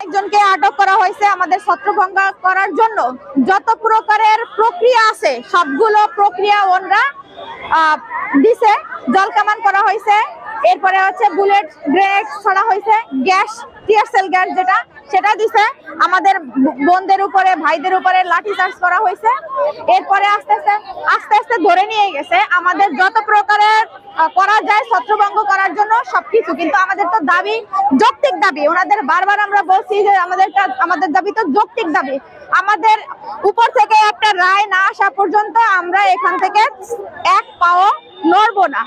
একজনকে আটক করা হয়েছে আমাদের ছত্রভঙ্গ করার জন্য। যত প্রকারের প্রক্রিয়া আছে সবগুলো প্রক্রিয়া ওনরা দিছে। জল কামান করা হয়েছে, এরপরে হচ্ছে বুলেট গ্রেনেড ছড়া হয়েছে, গ্যাস টিয়ার সেল গ্যাস যেটা সেটা দিছে। আমাদের বোনদের উপরে ভাইদের উপরে লাঠি চার্জ করা হয়েছে। এরপরে আস্তে আস্তে ধরে নিয়ে গেছে। আমাদের যত প্রকারের করা যায় ছত্রভঙ্গ করার জন্য সবকিছু, কিন্তু আমাদের তো দাবি যৌক্তিক দাবি। ওনাদের বারবার আমরা বলছি যে আমাদের দাবি তো যৌক্তিক দাবি। আমাদের উপর থেকে একটা রায় না আসা পর্যন্ত আমরা এখান থেকে এক পাও নড়বো না।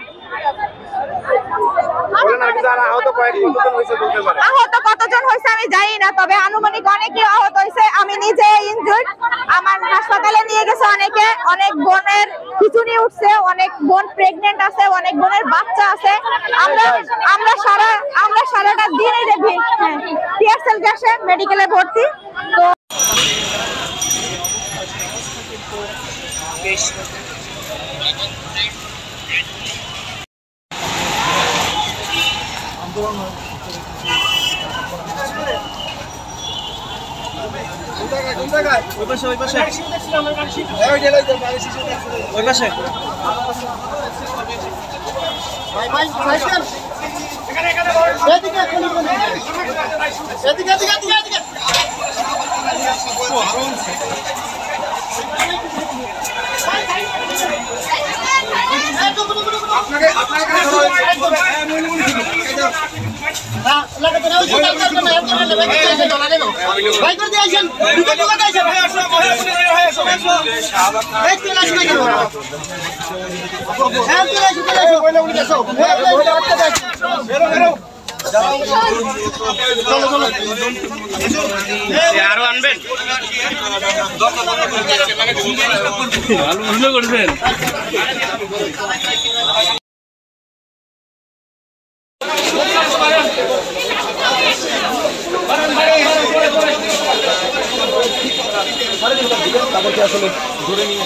আহত কতজন হয়েছে আমি জানি না, তবে আনুমানিক অনেকে আহত হয়েছে। আমি নিজে ইনজুর্ড, আমার হাসপাতালে নিয়ে গেছে অনেকে। অনেক বোনের খিচুনি উঠছে, অনেক বোন প্রেগনেন্ট আছে, অনেক বোনের বাচ্চা আছে। আমরা সারাটা দিন এই টিয়ার সেল গ্যাসে মেডিকেলে ভর্তি। তো আরো আনবেন করছেন। তাদেরকে আসলে ধরে নিয়ে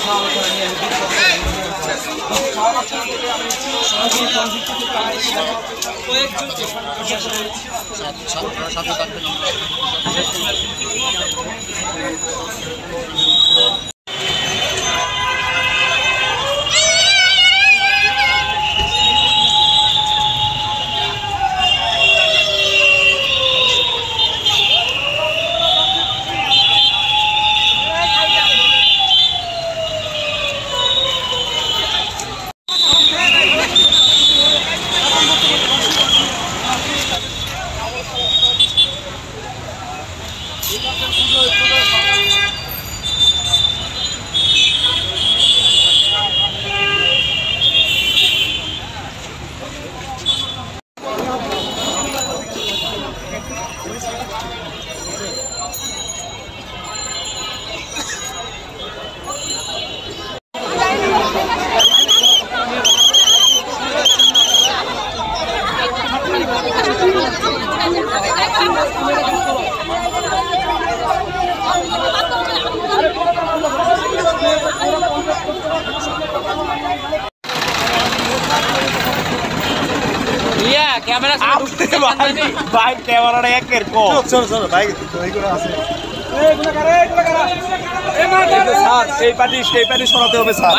বাইক ক্যামেরাটা একের কো চলো বাইক এই করে আছে স্যার এই পার্টি সরাতে হবে স্যার।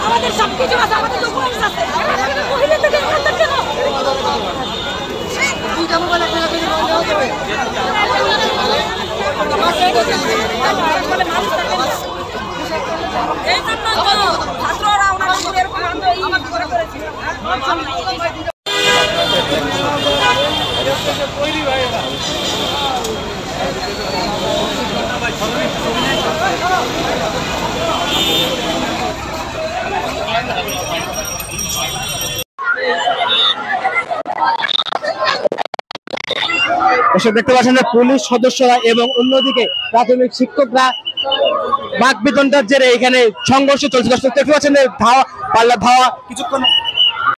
আমাদের সবকিছু আছে, আমাদের ডকুমেন্টস আছে। পहिले থেকে কেন দুইটা মোবাইল একটা করে দেওয়া যাবে। এই জন্য তো ছাত্ররা ওনাদের এরকম আমার করে করেছে। দেখতে পাচ্ছেন যে পুলিশ সদস্যরা এবং অন্যদিকে প্রাথমিক শিক্ষকরা বাকবিতণ্ডার জেরে এখানে সংঘর্ষ চলছে। দেখতে পাচ্ছেন ধাওয়া কিছুক্ষণ